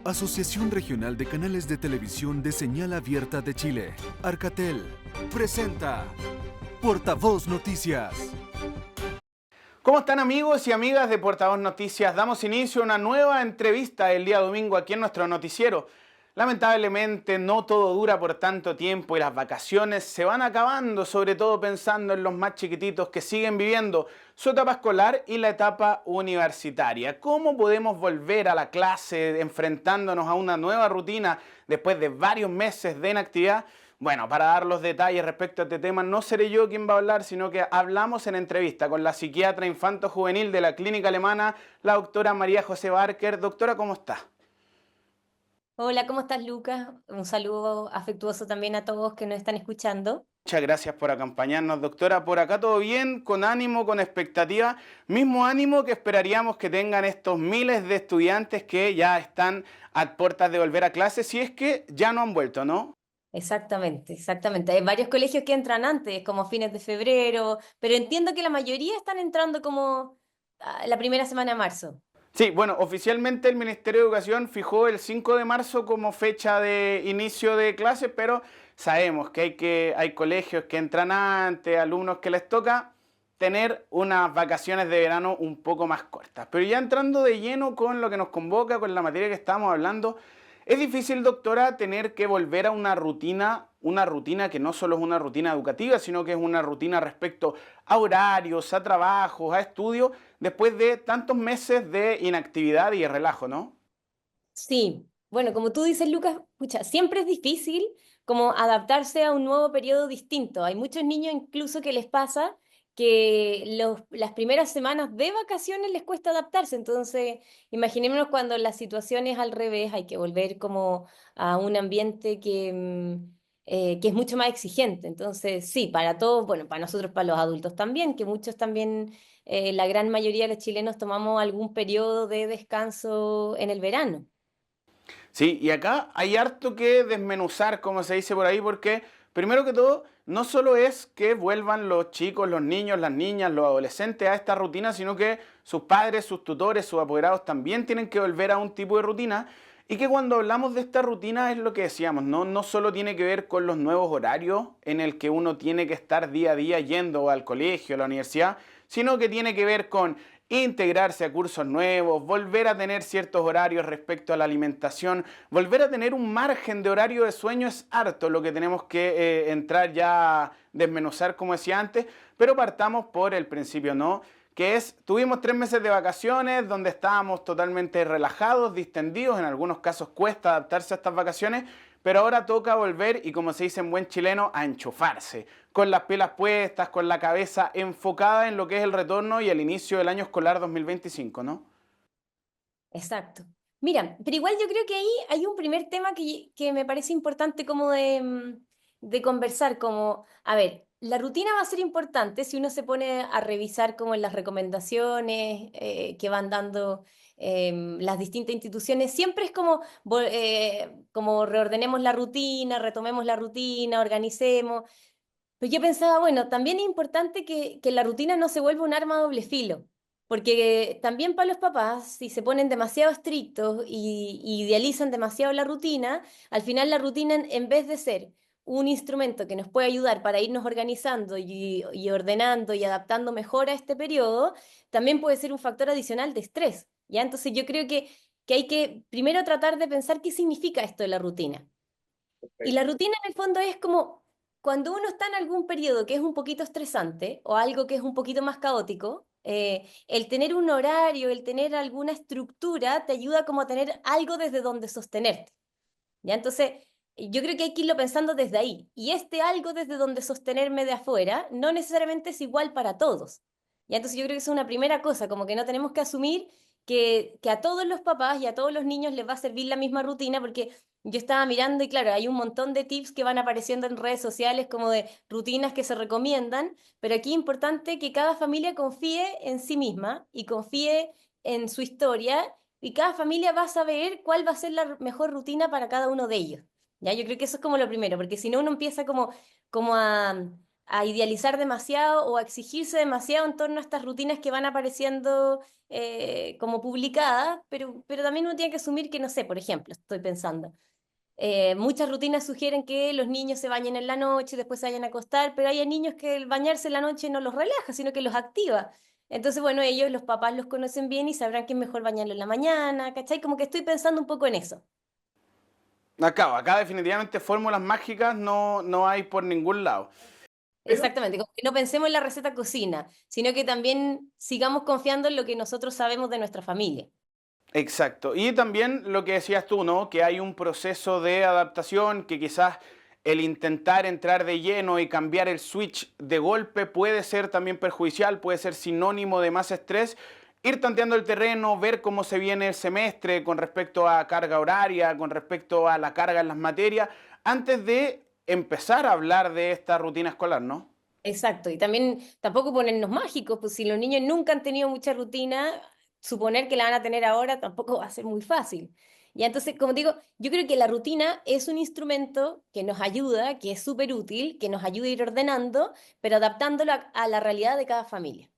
Asociación Regional de Canales de Televisión de Señal Abierta de Chile, Arcatel, presenta Portavoz Noticias. ¿Cómo están amigos y amigas de Portavoz Noticias? Damos inicio a una nueva entrevista el día domingo aquí en nuestro noticiero. Lamentablemente no todo dura por tanto tiempo y las vacaciones se van acabando, sobre todo pensando en los más chiquititos que siguen viviendo su etapa escolar y la etapa universitaria. ¿Cómo podemos volver a la clase enfrentándonos a una nueva rutina después de varios meses de inactividad? Bueno, para dar los detalles respecto a este tema, no seré yo quien va a hablar, sino que hablamos en entrevista con la psiquiatra infanto-juvenil de la Clínica Alemana, la doctora María José Barker. Doctora, ¿cómo está? Hola, ¿cómo estás, Lucas? Un saludo afectuoso también a todos que nos están escuchando. Muchas gracias por acompañarnos, doctora. Por acá todo bien, con ánimo, con expectativa, mismo ánimo que esperaríamos que tengan estos miles de estudiantes que ya están a puertas de volver a clase, si es que ya no han vuelto, ¿no? Exactamente, exactamente. Hay varios colegios que entran antes, como fines de febrero, pero entiendo que la mayoría están entrando como la primera semana de marzo. Sí, bueno, oficialmente el Ministerio de Educación fijó el 5 de marzo como fecha de inicio de clases, pero sabemos que hay colegios que entran antes, alumnos que les toca tener unas vacaciones de verano un poco más cortas. Pero ya entrando de lleno con lo que nos convoca, con la materia que estamos hablando, es difícil, doctora, tener que volver a una rutina que no solo es una rutina educativa, sino que es una rutina respecto a horarios, a trabajos, a estudios, después de tantos meses de inactividad y de relajo, ¿no? Sí, bueno, como tú dices, Lucas, pucha, siempre es difícil como adaptarse a un nuevo periodo distinto. Hay muchos niños incluso que les pasa que las primeras semanas de vacaciones les cuesta adaptarse. Entonces, imaginémonos cuando la situación es al revés, hay que volver como a un ambiente que es mucho más exigente. Entonces, sí, para todos, bueno, para nosotros, para los adultos también, que muchos también, la gran mayoría de los chilenos tomamos algún periodo de descanso en el verano. Sí, y acá hay harto que desmenuzar, como se dice por ahí, porque primero que todo, no solo es que vuelvan los chicos, los niños, las niñas, los adolescentes a esta rutina, sino que sus padres, sus tutores, sus apoderados también tienen que volver a un tipo de rutina. Y que cuando hablamos de esta rutina es lo que decíamos, ¿no? No solo tiene que ver con los nuevos horarios en el que uno tiene que estar día a día yendo al colegio, a la universidad, sino que tiene que ver con integrarse a cursos nuevos, volver a tener ciertos horarios respecto a la alimentación, volver a tener un margen de horario de sueño es harto lo que tenemos que entrar ya a desmenuzar, como decía antes, pero partamos por el principio, ¿no? Que es, tuvimos 3 meses de vacaciones donde estábamos totalmente relajados, distendidos, en algunos casos cuesta adaptarse a estas vacaciones, pero ahora toca volver y como se dice en buen chileno, a enchufarse, con las pilas puestas, con la cabeza enfocada en lo que es el retorno y el inicio del año escolar 2025, ¿no? Exacto. Mira, pero igual yo creo que ahí hay un primer tema que me parece importante como de conversar, como, a ver, la rutina va a ser importante si uno se pone a revisar como en las recomendaciones que van dando las distintas instituciones, siempre es como, como reordenemos la rutina, retomemos la rutina, organicemos, pero yo pensaba, bueno, también es importante que la rutina no se vuelva un arma a doble filo, porque también para los papás, si se ponen demasiado estrictos y idealizan demasiado la rutina, al final la rutina en vez de ser un instrumento que nos puede ayudar para irnos organizando y ordenando y adaptando mejor a este periodo, también puede ser un factor adicional de estrés, ¿ya? Entonces yo creo que hay que primero tratar de pensar qué significa esto de la rutina. Y la rutina en el fondo es como cuando uno está en algún periodo que es un poquito estresante o algo que es un poquito más caótico, el tener un horario, el tener alguna estructura te ayuda como a tener algo desde donde sostenerte. ¿Ya? Entonces, yo creo que hay que irlo pensando desde ahí. Y este algo desde donde sostenerme de afuera no necesariamente es igual para todos. ¿Ya? Entonces, yo creo que es una primera cosa, como que no tenemos que asumir que a todos los papás y a todos los niños les va a servir la misma rutina, porque yo estaba mirando y claro, hay un montón de tips que van apareciendo en redes sociales como de rutinas que se recomiendan, pero aquí es importante que cada familia confíe en sí misma y confíe en su historia y cada familia va a saber cuál va a ser la mejor rutina para cada uno de ellos. ¿Ya? Yo creo que eso es como lo primero, porque si no uno empieza como a idealizar demasiado o a exigirse demasiado en torno a estas rutinas que van apareciendo como publicadas, pero también uno tiene que asumir que, no sé, por ejemplo, estoy pensando, muchas rutinas sugieren que los niños se bañen en la noche y después se vayan a acostar, pero hay niños que el bañarse en la noche no los relaja, sino que los activa. Entonces, bueno, ellos, los papás los conocen bien y sabrán que es mejor bañarlo en la mañana, ¿cachai? Como que estoy pensando un poco en eso. Acá definitivamente fórmulas mágicas no hay por ningún lado. Exactamente, como que no pensemos en la receta cocina, sino que también sigamos confiando en lo que nosotros sabemos de nuestra familia. Exacto. Y también lo que decías tú, ¿no? Que hay un proceso de adaptación, que quizás el intentar entrar de lleno y cambiar el switch de golpe puede ser también perjudicial, puede ser sinónimo de más estrés. Ir tanteando el terreno, ver cómo se viene el semestre con respecto a carga horaria, con respecto a la carga en las materias, antes de empezar a hablar de esta rutina escolar, ¿no? Exacto, y también tampoco ponernos mágicos, pues si los niños nunca han tenido mucha rutina, suponer que la van a tener ahora tampoco va a ser muy fácil. Y entonces, como digo, yo creo que la rutina es un instrumento que nos ayuda, que es súper útil, que nos ayuda a ir ordenando, pero adaptándolo a la realidad de cada familia.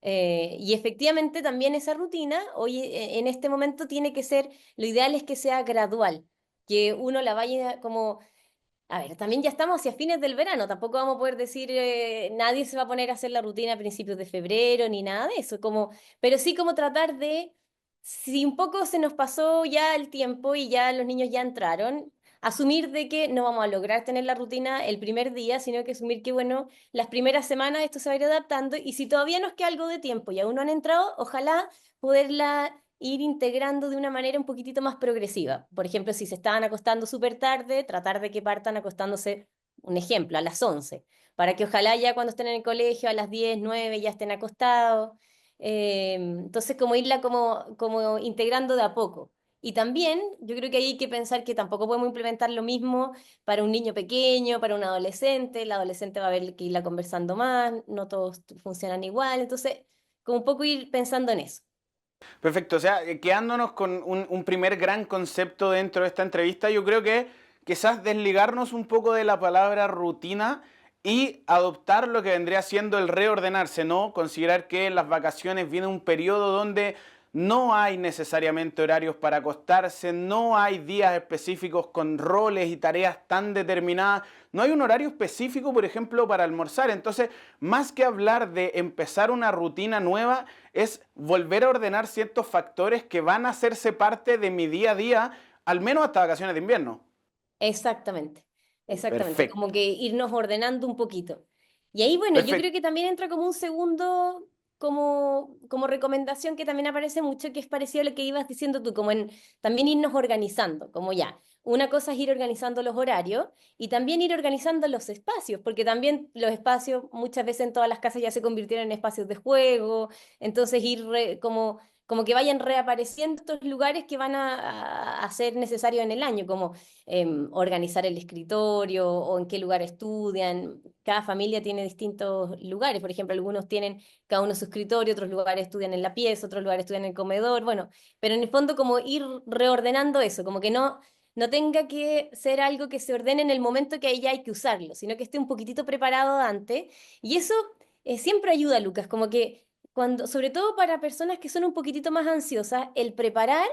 Y efectivamente también esa rutina, hoy en este momento tiene que ser, lo ideal es que sea gradual, que uno la vaya como a ver, también ya estamos hacia fines del verano, tampoco vamos a poder decir, nadie se va a poner a hacer la rutina a principios de febrero ni nada de eso, como, pero sí como tratar de, si un poco se nos pasó ya el tiempo y ya los niños ya entraron, asumir de que no vamos a lograr tener la rutina el primer día, sino que asumir que, bueno, las primeras semanas esto se va a ir adaptando y si todavía nos queda algo de tiempo y aún no han entrado, ojalá poderla ir integrando de una manera un poquitito más progresiva. Por ejemplo, si se estaban acostando súper tarde, tratar de que partan acostándose, un ejemplo, a las 11, para que ojalá ya cuando estén en el colegio a las 10 9 ya estén acostados. Entonces, como irla como integrando de a poco. Y también yo creo que hay que pensar que tampoco podemos implementar lo mismo para un niño pequeño, para un adolescente. El adolescente va a haber que irla conversando más, no todos funcionan igual. Entonces, como un poco ir pensando en eso. Perfecto, o sea, quedándonos con un primer gran concepto dentro de esta entrevista, yo creo que quizás desligarnos un poco de la palabra rutina y adoptar lo que vendría siendo el reordenarse, ¿no? Considerar que en las vacaciones viene un periodo donde no hay necesariamente horarios para acostarse, no hay días específicos con roles y tareas tan determinadas, no hay un horario específico, por ejemplo, para almorzar. Entonces, más que hablar de empezar una rutina nueva, es volver a ordenar ciertos factores que van a hacerse parte de mi día a día, al menos hasta vacaciones de invierno. Exactamente, exactamente, Perfecto, como que irnos ordenando un poquito. Y ahí, bueno, yo creo perfecto. que también entra como un segundo, como recomendación que también aparece mucho, que es parecido a lo que ibas diciendo tú, como en también irnos organizando, como ya. Una cosa es ir organizando los horarios y también ir organizando los espacios, porque también los espacios muchas veces en todas las casas ya se convirtieron en espacios de juego, entonces ir como que vayan reapareciendo estos lugares que van a ser necesarios en el año, como organizar el escritorio o en qué lugar estudian. Cada familia tiene distintos lugares, por ejemplo, algunos tienen cada uno su escritorio, otros lugares estudian en la pieza, otros lugares estudian en el comedor, bueno, pero en el fondo como ir reordenando eso, como que no tenga que ser algo que se ordene en el momento que ahí ya hay que usarlo, sino que esté un poquitito preparado antes. Y eso siempre ayuda, Lucas, como que cuando, sobre todo para personas que son un poquitito más ansiosas, el preparar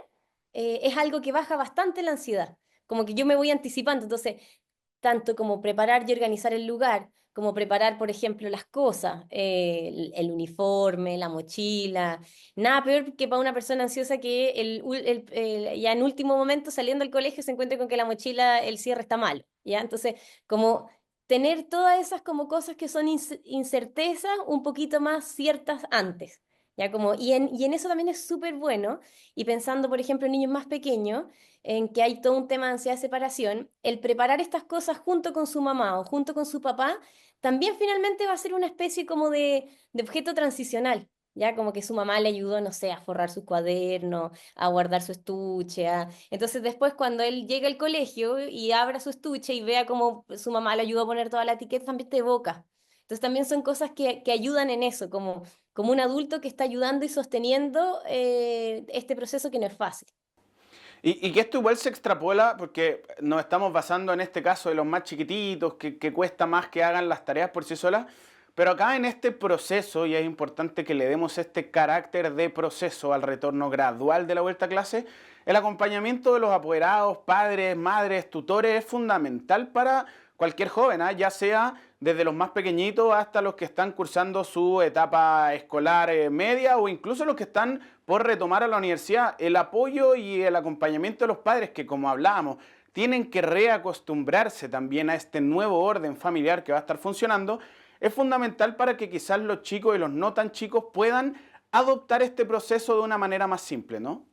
es algo que baja bastante la ansiedad. Como que yo me voy anticipando, entonces, tanto como preparar y organizar el lugar, como preparar, por ejemplo, las cosas, el uniforme, la mochila. Nada peor que para una persona ansiosa que ya en último momento saliendo del colegio se encuentre con que la mochila, el cierre está malo, ¿ya? Entonces, como tener todas esas como cosas que son incertezas un poquito más ciertas antes. ¿Ya? Como, y en eso también es súper bueno, y pensando, por ejemplo, en niños más pequeños, en que hay todo un tema de ansiedad de separación, el preparar estas cosas junto con su mamá o junto con su papá, también finalmente va a ser una especie como de objeto transicional, ya como que su mamá le ayudó, no sé, a forrar sus cuadernos, a guardar su estuche, entonces después cuando él llega al colegio y abra su estuche y vea cómo su mamá le ayudó a poner toda la etiqueta, también te evoca. Entonces también son cosas que ayudan en eso, como un adulto que está ayudando y sosteniendo este proceso que no es fácil. Y que esto igual se extrapola porque nos estamos basando en este caso de los más chiquititos, que cuesta más que hagan las tareas por sí solas, pero acá en este proceso, y es importante que le demos este carácter de proceso al retorno gradual de la vuelta a clase, el acompañamiento de los apoderados, padres, madres, tutores es fundamental para cualquier joven, ¿eh? Ya sea desde los más pequeñitos hasta los que están cursando su etapa escolar media o incluso los que están por retomar a la universidad. El apoyo y el acompañamiento de los padres que, como hablábamos, tienen que reacostumbrarse también a este nuevo orden familiar que va a estar funcionando, es fundamental para que quizás los chicos y los no tan chicos puedan adoptar este proceso de una manera más simple, ¿no?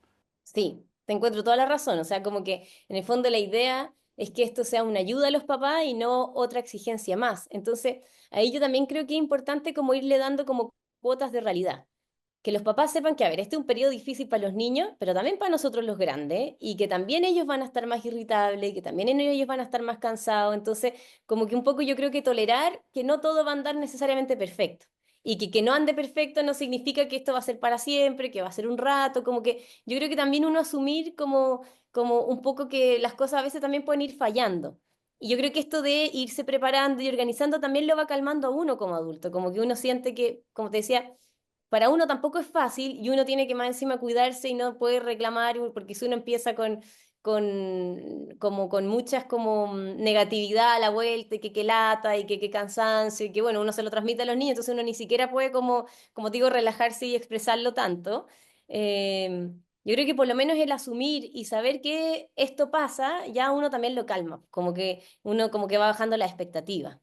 Sí, te encuentro toda la razón. O sea, como que en el fondo la idea es que esto sea una ayuda a los papás y no otra exigencia más. Entonces, ahí yo también creo que es importante como irle dando como cuotas de realidad. Que los papás sepan que, a ver, este es un periodo difícil para los niños, pero también para nosotros los grandes, y que también ellos van a estar más irritables, y que también ellos van a estar más cansados. Entonces, como que un poco yo creo que tolerar que no todo va a andar necesariamente perfecto. Y que no ande perfecto no significa que esto va a ser para siempre, que va a ser un rato, como que yo creo que también uno asumir como un poco que las cosas a veces también pueden ir fallando. Y yo creo que esto de irse preparando y organizando también lo va calmando a uno como adulto, como que uno siente que, como te decía, para uno tampoco es fácil y uno tiene que más encima cuidarse y no puede reclamar, porque si uno empieza como con muchas como negatividad a la vuelta y que lata y que cansancio y que bueno, uno se lo transmite a los niños, entonces uno ni siquiera puede como te digo, relajarse y expresarlo tanto. Eh, yo creo que por lo menos el asumir y saber que esto pasa, ya uno también lo calma, como que uno como que va bajando la expectativa.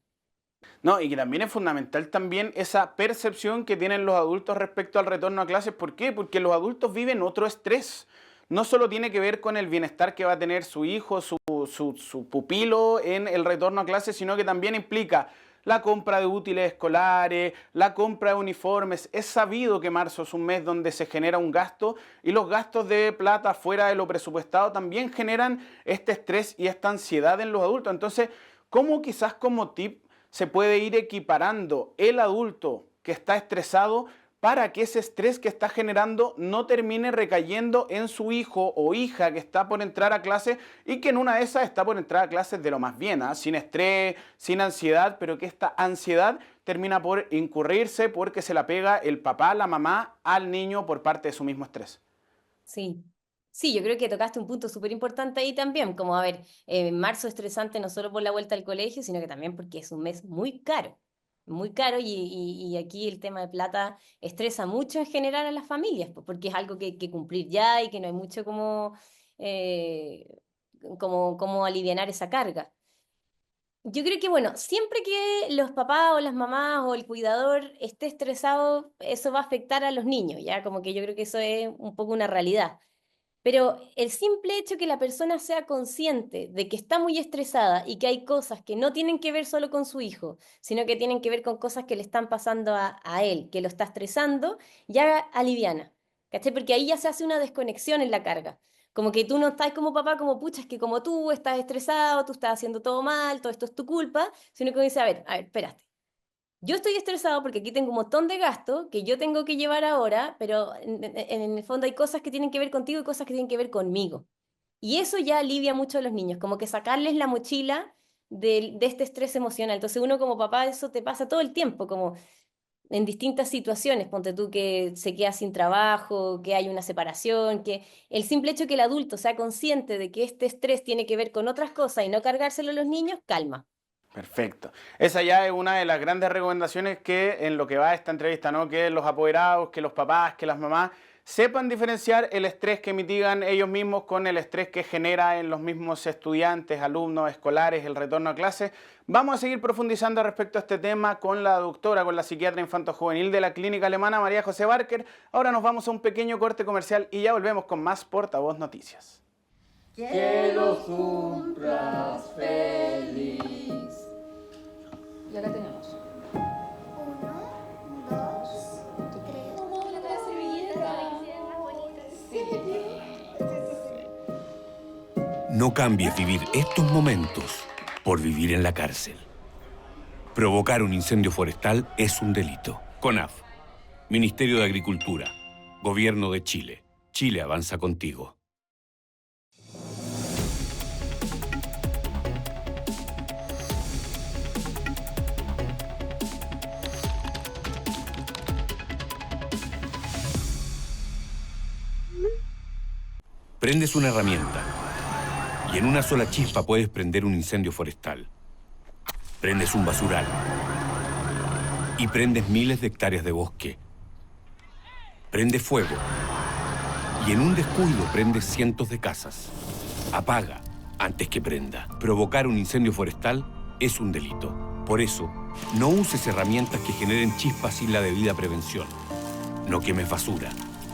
No, y que también es fundamental también esa percepción que tienen los adultos respecto al retorno a clases. ¿Por qué? Porque los adultos viven otro estrés. No solo tiene que ver con el bienestar que va a tener su hijo, su pupilo en el retorno a clases, sino que también implica la compra de útiles escolares, la compra de uniformes. Es sabido que marzo es un mes donde se genera un gasto y los gastos de plata fuera de lo presupuestado también generan este estrés y esta ansiedad en los adultos. Entonces, ¿cómo quizás como tip se puede ir equiparando el adulto que está estresado para que ese estrés que está generando no termine recayendo en su hijo o hija que está por entrar a clase y que en una de esas está por entrar a clases de lo más bien, ¿eh? Sin estrés, sin ansiedad, pero que esta ansiedad termina por incurrirse porque se la pega el papá, la mamá al niño por parte de su mismo estrés? Sí. Sí, yo creo que tocaste un punto súper importante ahí también, como a ver, marzo es estresante no solo por la vuelta al colegio, sino que también porque es un mes muy caro y aquí el tema de plata estresa mucho en general a las familias, porque es algo que hay que cumplir ya y que no hay mucho eh, como alivianar esa carga. Yo creo que, bueno, siempre que los papás o las mamás o el cuidador esté estresado, eso va a afectar a los niños, ya como que yo creo que eso es un poco una realidad. Pero el simple hecho que la persona sea consciente de que está muy estresada y que hay cosas que no tienen que ver solo con su hijo, sino que tienen que ver con cosas que le están pasando a él, que lo está estresando, ya aliviana. ¿Cachai? Porque ahí ya se hace una desconexión en la carga. Como que tú no estás como papá, como pucha, es que como tú estás estresado, tú estás haciendo todo mal, todo esto es tu culpa, sino que dice, a ver, espérate. Yo estoy estresado porque aquí tengo un montón de gastos que yo tengo que llevar ahora, pero en el fondo hay cosas que tienen que ver contigo y cosas que tienen que ver conmigo. Y eso ya alivia mucho a los niños, como que sacarles la mochila de este estrés emocional. Entonces uno como papá eso te pasa todo el tiempo, como en distintas situaciones, ponte tú que se queda sin trabajo, que hay una separación, que el simple hecho que el adulto sea consciente de que este estrés tiene que ver con otras cosas y no cargárselo a los niños, calma. Perfecto. Esa ya es una de las grandes recomendaciones que en lo que va a esta entrevista, ¿no? Que los apoderados, que los papás, que las mamás sepan diferenciar el estrés que mitigan ellos mismos con el estrés que genera en los mismos estudiantes, alumnos, escolares, el retorno a clases. Vamos a seguir profundizando respecto a este tema con la doctora, con la psiquiatra infanto-juvenil de la Clínica Alemana, María José Barker. Ahora nos vamos a un pequeño corte comercial y ya volvemos con más Portavoz Noticias. Que lo cumplas feliz. Y acá tenemos. 1, 2, 3. No cambies vivir estos momentos por vivir en la cárcel. Provocar un incendio forestal es un delito. CONAF, Ministerio de Agricultura, Gobierno de Chile. Chile avanza contigo. Prendes una herramienta y en una sola chispa puedes prender un incendio forestal. Prendes un basural y prendes miles de hectáreas de bosque. Prende fuego y en un descuido prendes cientos de casas. Apaga antes que prenda. Provocar un incendio forestal es un delito. Por eso, no uses herramientas que generen chispas sin la debida prevención. No quemes basura.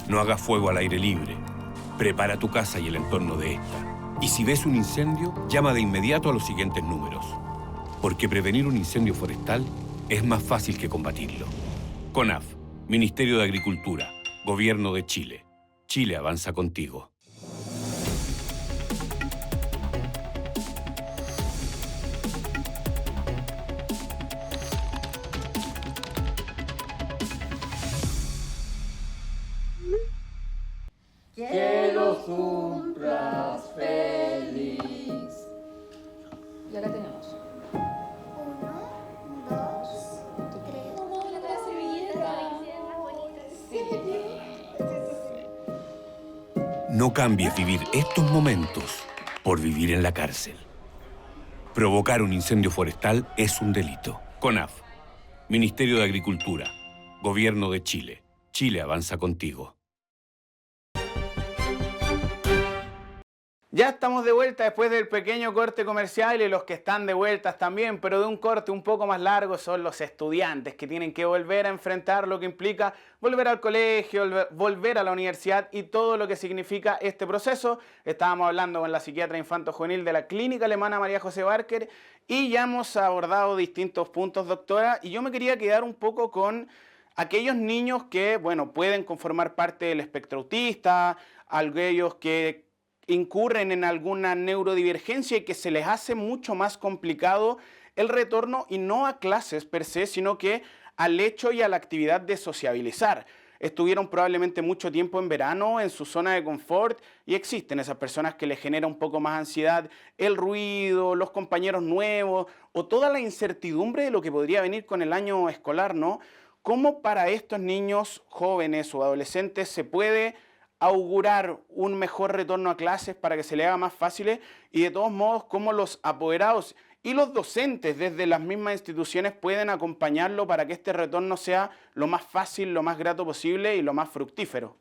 No hagas fuego al aire libre. Prepara tu casa y el entorno de esta. Y si ves un incendio, llama de inmediato a los siguientes números. Porque prevenir un incendio forestal es más fácil que combatirlo. CONAF, Ministerio de Agricultura, Gobierno de Chile. Chile avanza contigo. Que lo cumplas feliz. Y acá tenemos. No cambies vivir estos momentos por vivir en la cárcel. Provocar un incendio forestal es un delito. CONAF, Ministerio de Agricultura, Gobierno de Chile. Chile avanza contigo. Ya estamos de vuelta después del pequeño corte comercial y los que están de vueltas también, pero de un corte un poco más largo son los estudiantes que tienen que volver a enfrentar lo que implica volver al colegio, volver a la universidad y todo lo que significa este proceso. Estábamos hablando con la psiquiatra infanto-juvenil de la Clínica Alemana María José Barker y ya hemos abordado distintos puntos, doctora, y yo me quería quedar un poco con aquellos niños que, bueno, pueden conformar parte del espectro autista, aquellos que incurren en alguna neurodivergencia y que se les hace mucho más complicado el retorno y no a clases per se, sino que al hecho y a la actividad de sociabilizar. Estuvieron probablemente mucho tiempo en verano en su zona de confort y existen esas personas que les genera un poco más ansiedad el ruido, los compañeros nuevos o toda la incertidumbre de lo que podría venir con el año escolar, ¿no? ¿Cómo para estos niños jóvenes o adolescentes se puede augurar un mejor retorno a clases para que se le haga más fácil y de todos modos cómo los apoderados y los docentes desde las mismas instituciones pueden acompañarlo para que este retorno sea lo más fácil, lo más grato posible y lo más fructífero?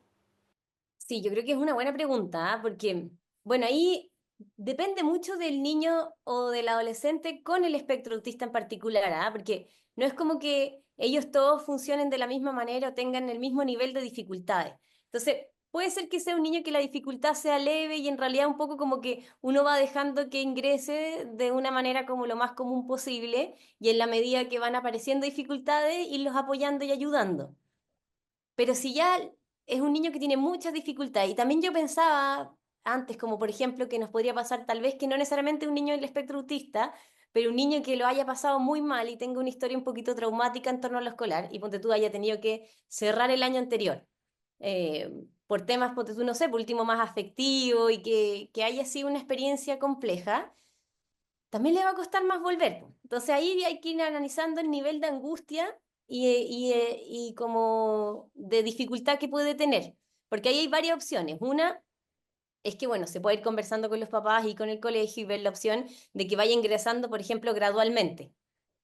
Sí, yo creo que es una buena pregunta, ¿ah? Porque, bueno, ahí depende mucho del niño o del adolescente con el espectro autista en particular, ¿ah? Porque no es como que ellos todos funcionen de la misma manera o tengan el mismo nivel de dificultades. Entonces, puede ser que sea un niño que la dificultad sea leve y en realidad un poco como que uno va dejando que ingrese de una manera como lo más común posible y en la medida que van apareciendo dificultades, irlos apoyando y ayudando. Pero si ya es un niño que tiene muchas dificultades, y también yo pensaba antes, como por ejemplo, que nos podría pasar tal vez que no necesariamente un niño del espectro autista, pero un niño que lo haya pasado muy mal y tenga una historia un poquito traumática en torno a lo escolar, y ponte tú haya tenido que cerrar el año anterior, eh, por temas, ponte tú, no sé, por último más afectivo y que haya sido una experiencia compleja, también le va a costar más volver, po. Entonces ahí hay que ir analizando el nivel de angustia y como de dificultad que puede tener, porque ahí hay varias opciones. Una es que, bueno, se puede ir conversando con los papás y con el colegio y ver la opción de que vaya ingresando, por ejemplo, gradualmente,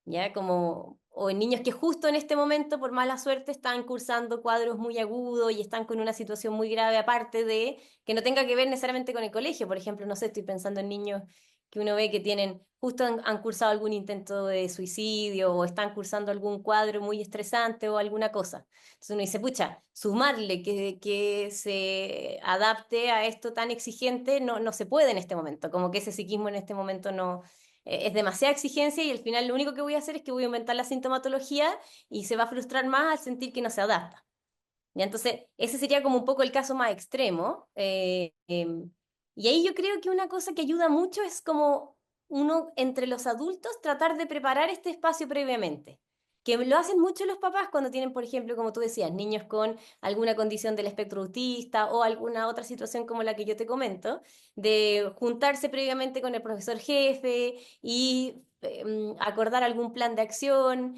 ¿ya? Como, o en niños que justo en este momento, por mala suerte, están cursando cuadros muy agudos y están con una situación muy grave, aparte de que no tenga que ver necesariamente con el colegio. Por ejemplo, no sé, estoy pensando en niños que uno ve que tienen, justo han cursado algún intento de suicidio o están cursando algún cuadro muy estresante o alguna cosa. Entonces uno dice, pucha, sumarle que se adapte a esto tan exigente no se puede en este momento, como que ese psiquismo en este momento no es demasiada exigencia y al final lo único que voy a hacer es que voy a aumentar la sintomatología y se va a frustrar más al sentir que no se adapta. ¿Ya? Entonces, ese sería como un poco el caso más extremo. Y ahí yo creo que una cosa que ayuda mucho es como uno entre los adultos tratar de preparar este espacio previamente. Que lo hacen mucho los papás cuando tienen, por ejemplo, como tú decías, niños con alguna condición del espectro autista o alguna otra situación como la que yo te comento, de juntarse previamente con el profesor jefe y acordar algún plan de acción.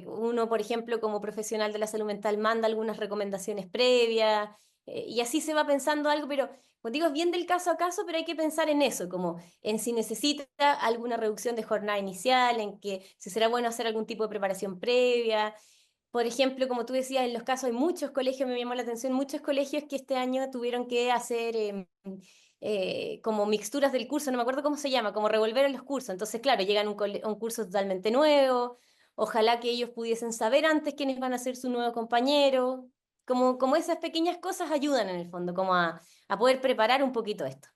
Uno, por ejemplo, como profesional de la salud mental, manda algunas recomendaciones previas y así se va pensando algo, pero como digo, es bien del caso a caso, pero hay que pensar en eso, como en si necesita alguna reducción de jornada inicial, en que si será bueno hacer algún tipo de preparación previa. Por ejemplo, como tú decías, en los casos hay muchos colegios, me llamó la atención, muchos colegios que este año tuvieron que hacer como mixturas del curso, no me acuerdo cómo se llama, como revolver los cursos. Entonces, claro, llegan a un curso totalmente nuevo, ojalá que ellos pudiesen saber antes quiénes van a ser su nuevo compañero, como esas pequeñas cosas ayudan en el fondo, como a poder preparar un poquito esto.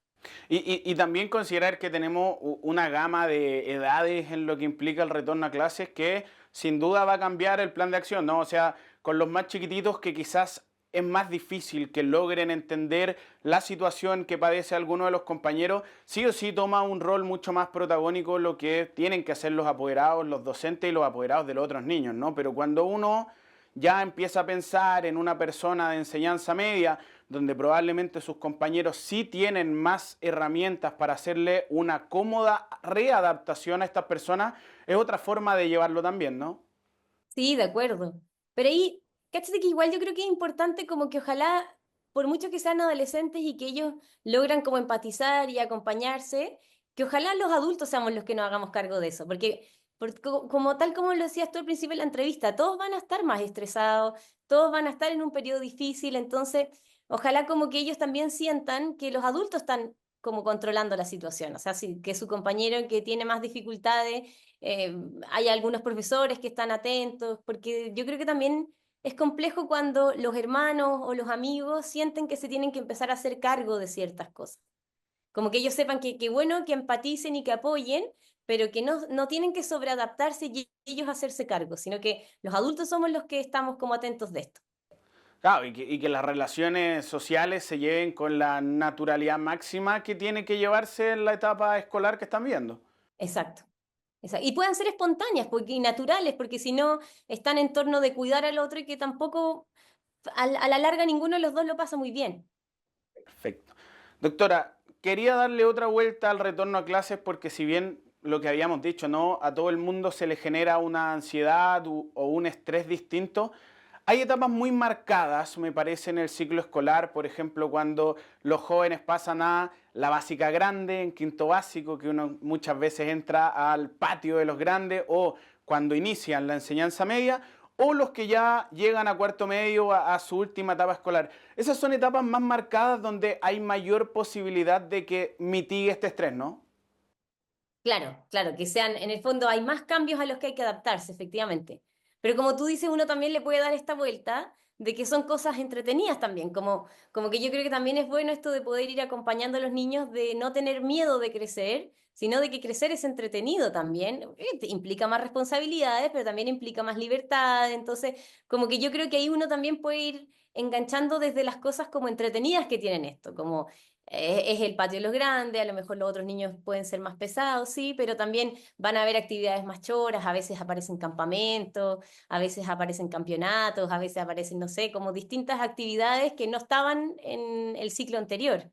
Y también considerar que tenemos una gama de edades en lo que implica el retorno a clases que sin duda va a cambiar el plan de acción, ¿no? O sea, con los más chiquititos que quizás es más difícil que logren entender la situación que padece alguno de los compañeros, sí o sí toma un rol mucho más protagónico lo que tienen que hacer los apoderados, los docentes y los apoderados de los otros niños, ¿no? Pero cuando uno ya empieza a pensar en una persona de enseñanza media, donde probablemente sus compañeros sí tienen más herramientas para hacerle una cómoda readaptación a estas personas, es otra forma de llevarlo también, ¿no? Sí, de acuerdo. Pero ahí, cáchate que igual yo creo que es importante como que ojalá, por mucho que sean adolescentes y que ellos logran como empatizar y acompañarse, que ojalá los adultos seamos los que nos hagamos cargo de eso, porque como tal como lo decías tú al principio de la entrevista, todos van a estar más estresados, todos van a estar en un periodo difícil, entonces ojalá como que ellos también sientan que los adultos están como controlando la situación, o sea, que su compañero que tiene más dificultades eh, hay algunos profesores que están atentos, porque yo creo que también es complejo cuando los hermanos o los amigos sienten que se tienen que empezar a hacer cargo de ciertas cosas. Como que ellos sepan que bueno, que empaticen y que apoyen, pero que no tienen que sobreadaptarse y ellos hacerse cargo, sino que los adultos somos los que estamos como atentos de esto. Claro, y que las relaciones sociales se lleven con la naturalidad máxima que tiene que llevarse en la etapa escolar que están viendo. Exacto. Y puedan ser espontáneas y naturales, porque si no, están en torno de cuidar al otro y que tampoco, a la larga, ninguno de los dos lo pasa muy bien. Perfecto. Doctora, quería darle otra vuelta al retorno a clases porque si bien lo que habíamos dicho, ¿no? A todo el mundo se le genera una ansiedad o un estrés distinto. Hay etapas muy marcadas, me parece, en el ciclo escolar, por ejemplo, cuando los jóvenes pasan a la básica grande, en quinto básico, que uno muchas veces entra al patio de los grandes, o cuando inician la enseñanza media, o los que ya llegan a cuarto medio, a su última etapa escolar. Esas son etapas más marcadas donde hay mayor posibilidad de que mitigue este estrés, ¿no? Claro, claro, que sean, en el fondo hay más cambios a los que hay que adaptarse, efectivamente. Pero como tú dices, uno también le puede dar esta vuelta de que son cosas entretenidas también, como que yo creo que también es bueno esto de poder ir acompañando a los niños, de no tener miedo de crecer, sino de que crecer es entretenido también. Implica más responsabilidades, pero también implica más libertad. Entonces, como que yo creo que ahí uno también puede ir enganchando desde las cosas como entretenidas que tienen esto, como es el patio de los grandes, a lo mejor los otros niños pueden ser más pesados, sí, pero también van a haber actividades más choras, a veces aparecen campamentos, a veces aparecen campeonatos, a veces aparecen, no sé, como distintas actividades que no estaban en el ciclo anterior.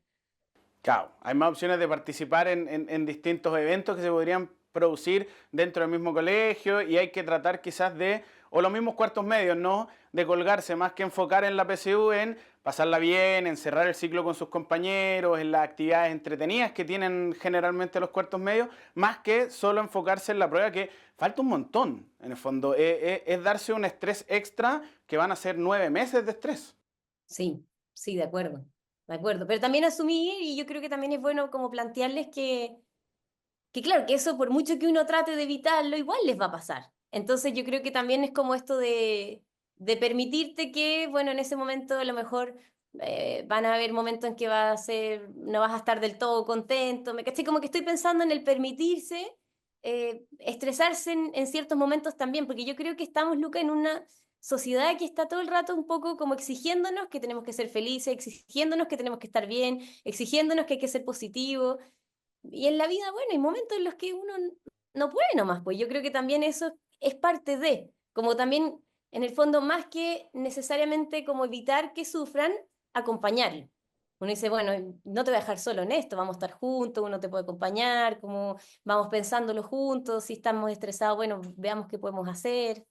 Claro, hay más opciones de participar en distintos eventos que se podrían producir dentro del mismo colegio y hay que tratar quizás de, o los mismos cuartos medios, ¿no? De colgarse más que enfocar en la PSU en pasarla bien, en cerrar el ciclo con sus compañeros, en las actividades entretenidas que tienen generalmente los cuartos medios, más que solo enfocarse en la prueba que falta un montón, en el fondo. Es darse un estrés extra que van a ser 9 meses de estrés. Sí, sí, de acuerdo, de acuerdo. Pero también asumir, y yo creo que también es bueno como plantearles que claro, que eso por mucho que uno trate de evitarlo, igual les va a pasar. Entonces yo creo que también es como esto de permitirte que, bueno, en ese momento a lo mejor van a haber momentos en que va a ser, no vas a estar del todo contento, ¿me caché? Como que estoy pensando en el permitirse estresarse en ciertos momentos también, porque yo creo que estamos, Luca, en una sociedad que está todo el rato un poco como exigiéndonos que tenemos que ser felices, exigiéndonos que tenemos que estar bien, exigiéndonos que hay que ser positivos. Y en la vida, bueno, hay momentos en los que uno no puede nomás, pues yo creo que también eso es parte de, como también en el fondo, más que necesariamente como evitar que sufran, acompañarlo. Uno dice, bueno, no te voy a dejar solo en esto, vamos a estar juntos, uno te puede acompañar, como vamos pensándolo juntos, si estamos estresados, bueno, veamos qué podemos hacer.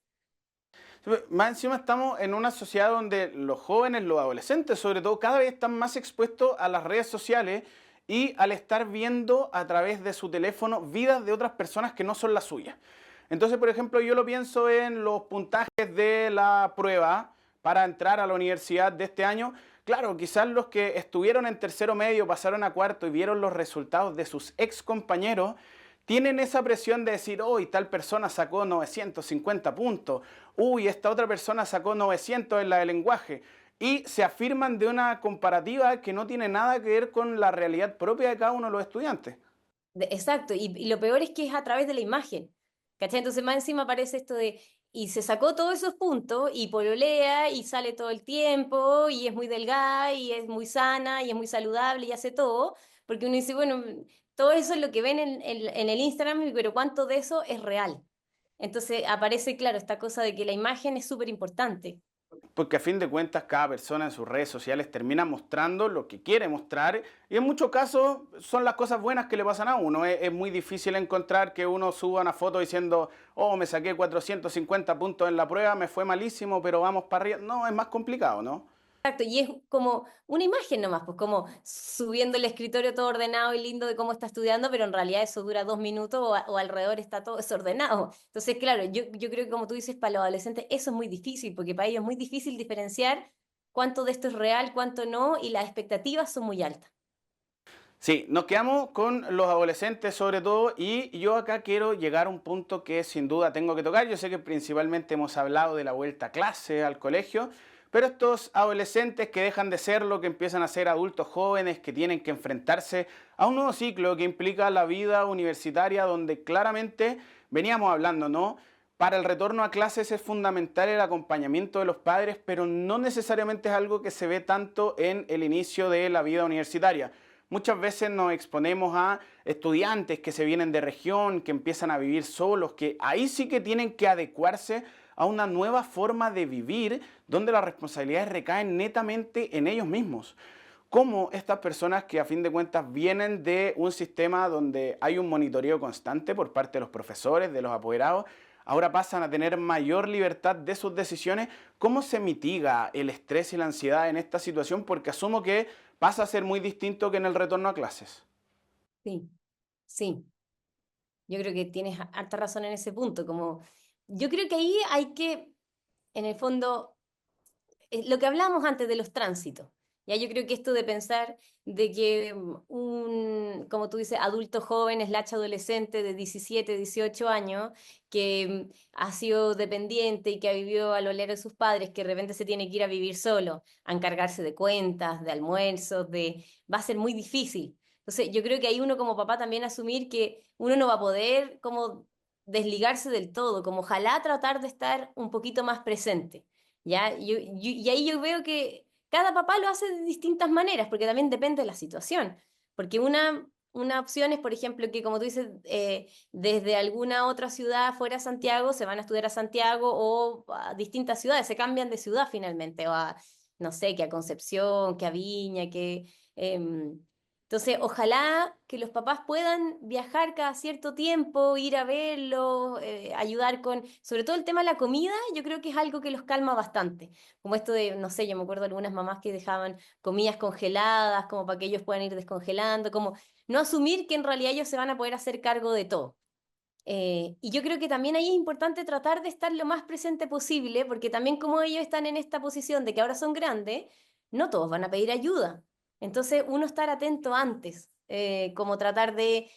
Más encima estamos en una sociedad donde los jóvenes, los adolescentes sobre todo, cada vez están más expuestos a las redes sociales y al estar viendo a través de su teléfono vidas de otras personas que no son las suyas. Entonces, por ejemplo, yo lo pienso en los puntajes de la prueba para entrar a la universidad de este año. Claro, quizás los que estuvieron en tercero medio, pasaron a cuarto y vieron los resultados de sus ex compañeros, tienen esa presión de decir, uy, tal persona sacó 950 puntos, uy, esta otra persona sacó 900 en la de lenguaje, y se afirman de una comparativa que no tiene nada que ver con la realidad propia de cada uno de los estudiantes. Exacto, y lo peor es que es a través de la imagen, ¿cachai? Entonces más encima aparece esto de, y se sacó todos esos puntos, y pololea, y sale todo el tiempo, y es muy delgada, y es muy sana, y es muy saludable, y hace todo, porque uno dice, bueno, todo eso es lo que ven en el Instagram, pero ¿cuánto de eso es real? Entonces aparece, claro, esta cosa de que la imagen es súper importante. Porque a fin de cuentas cada persona en sus redes sociales termina mostrando lo que quiere mostrar y en muchos casos son las cosas buenas que le pasan a uno. Es muy difícil encontrar que uno suba una foto diciendo, oh, me saqué 450 puntos en la prueba, me fue malísimo, pero vamos para arriba. No, es más complicado, ¿no? Exacto, y es como una imagen nomás, pues como subiendo el escritorio todo ordenado y lindo de cómo está estudiando, pero en realidad eso dura 2 minutos o alrededor está todo desordenado. Entonces, claro, yo creo que como tú dices, para los adolescentes eso es muy difícil, porque para ellos es muy difícil diferenciar cuánto de esto es real, cuánto no, y las expectativas son muy altas. Sí, nos quedamos con los adolescentes sobre todo y yo acá quiero llegar a un punto que sin duda tengo que tocar. Yo sé que principalmente hemos hablado de la vuelta a clase, al colegio, pero estos adolescentes que dejan de serlo, que empiezan a ser adultos jóvenes, que tienen que enfrentarse a un nuevo ciclo que implica la vida universitaria donde claramente veníamos hablando, ¿no? Para el retorno a clases es fundamental el acompañamiento de los padres, pero no necesariamente es algo que se ve tanto en el inicio de la vida universitaria. Muchas veces nos exponemos a estudiantes que se vienen de región, que empiezan a vivir solos, que ahí sí que tienen que adecuarse a una nueva forma de vivir donde las responsabilidades recaen netamente en ellos mismos. Cómo estas personas que a fin de cuentas vienen de un sistema donde hay un monitoreo constante por parte de los profesores, de los apoderados, ahora pasan a tener mayor libertad de sus decisiones. ¿Cómo se mitiga el estrés y la ansiedad en esta situación? Porque asumo que pasa a ser muy distinto que en el retorno a clases. Sí, sí, yo creo que tienes harta razón en ese punto, como yo creo que ahí hay que, en el fondo, lo que hablábamos antes de los tránsitos. Ya yo creo que esto de pensar de que como tú dices, adulto joven, slash adolescente de 17, 18 años, que ha sido dependiente y que ha vivido a lo largo de sus padres, que de repente se tiene que ir a vivir solo, a encargarse de cuentas, de almuerzos, va a ser muy difícil. Entonces, yo creo que hay uno como papá también asumir que uno no va a poder como desligarse del todo, como ojalá tratar de estar un poquito más presente. ¿Ya? Y ahí yo veo que cada papá lo hace de distintas maneras, porque también depende de la situación. Porque una opción es, por ejemplo, que como tú dices, desde alguna otra ciudad fuera de Santiago se van a estudiar a Santiago o a distintas ciudades, se cambian de ciudad finalmente, o a, no sé, que a Concepción, que a Viña, que... entonces, ojalá que los papás puedan viajar cada cierto tiempo, ir a verlos, ayudar con, sobre todo el tema de la comida, yo creo que es algo que los calma bastante. Como esto de, no sé, yo me acuerdo de algunas mamás que dejaban comidas congeladas, como para que ellos puedan ir descongelando, como no asumir que en realidad ellos se van a poder hacer cargo de todo. Y yo creo que también ahí es importante tratar de estar lo más presente posible, porque también como ellos están en esta posición de que ahora son grandes, no todos van a pedir ayuda. Entonces, uno estar atento antes, como tratar de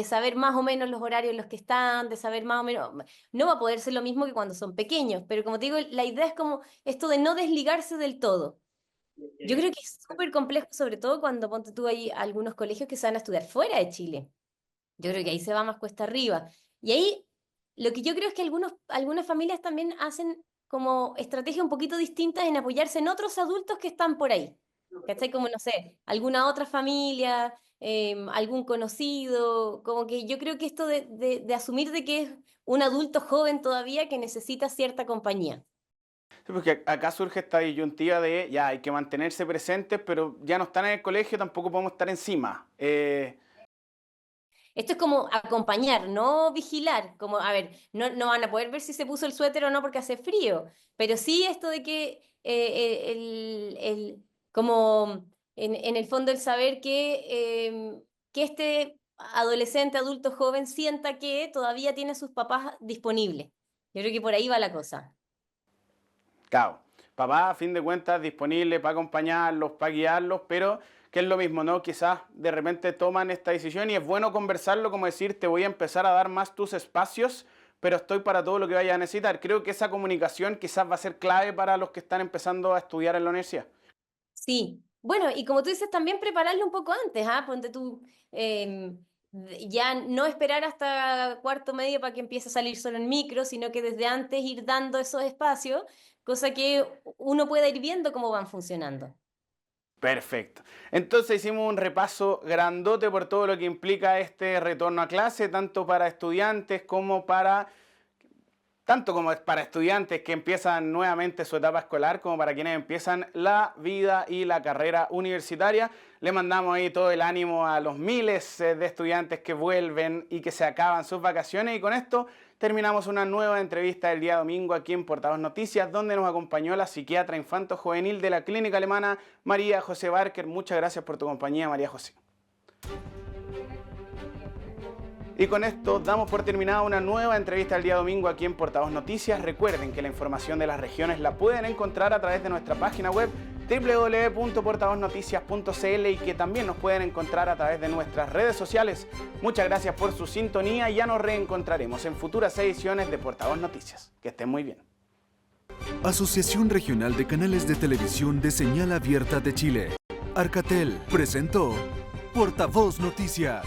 saber más o menos los horarios en los que están, de saber más o menos, no va a poder ser lo mismo que cuando son pequeños, pero como te digo, la idea es como esto de no desligarse del todo. Yo creo que es súper complejo, sobre todo cuando ponte tú ahí algunos colegios que se van a estudiar fuera de Chile. Yo creo que ahí se va más cuesta arriba. Y ahí lo que yo creo es que algunas familias también hacen como estrategias un poquito distintas en apoyarse en otros adultos que están por ahí. ¿Cachai? Como, no sé, alguna otra familia, algún conocido, como que yo creo que esto de asumir de que es un adulto joven todavía que necesita cierta compañía. Sí, porque acá surge esta disyuntiva de ya hay que mantenerse presentes, pero ya no están en el colegio, tampoco podemos estar encima. Esto es como acompañar, no vigilar, como, a ver, no van a poder ver si se puso el suéter o no porque hace frío, pero sí esto de que como en el fondo el saber que este adolescente, adulto, joven sienta que todavía tiene a sus papás disponibles. Yo creo que por ahí va la cosa. Claro, papá a fin de cuentas disponible para acompañarlos, para guiarlos, pero que es lo mismo, ¿no? Quizás de repente toman esta decisión y es bueno conversarlo, como decir, te voy a empezar a dar más tus espacios, pero estoy para todo lo que vayas a necesitar. Creo que esa comunicación quizás va a ser clave para los que están empezando a estudiar en la universidad. Sí, bueno, y como tú dices, también prepararlo un poco antes, ¿ah? Ponte tú, ya no esperar hasta cuarto medio para que empiece a salir solo en micro, sino que desde antes ir dando esos espacios, cosa que uno pueda ir viendo cómo van funcionando. Perfecto. Entonces hicimos un repaso grandote por todo lo que implica este retorno a clase, tanto para estudiantes como para estudiantes que empiezan nuevamente su etapa escolar, como para quienes empiezan la vida y la carrera universitaria. Le mandamos ahí todo el ánimo a los miles de estudiantes que vuelven y que se acaban sus vacaciones. Y con esto terminamos una nueva entrevista el día domingo aquí en Portavoz Noticias, donde nos acompañó la psiquiatra infanto-juvenil de la Clínica Alemana, María José Barker. Muchas gracias por tu compañía, María José. Y con esto damos por terminada una nueva entrevista el día domingo aquí en Portavoz Noticias. Recuerden que la información de las regiones la pueden encontrar a través de nuestra página web www.portavoznoticias.cl y que también nos pueden encontrar a través de nuestras redes sociales. Muchas gracias por su sintonía y ya nos reencontraremos en futuras ediciones de Portavoz Noticias. Que estén muy bien. Asociación Regional de Canales de Televisión de Señal Abierta de Chile. Arcatel presentó Portavoz Noticias.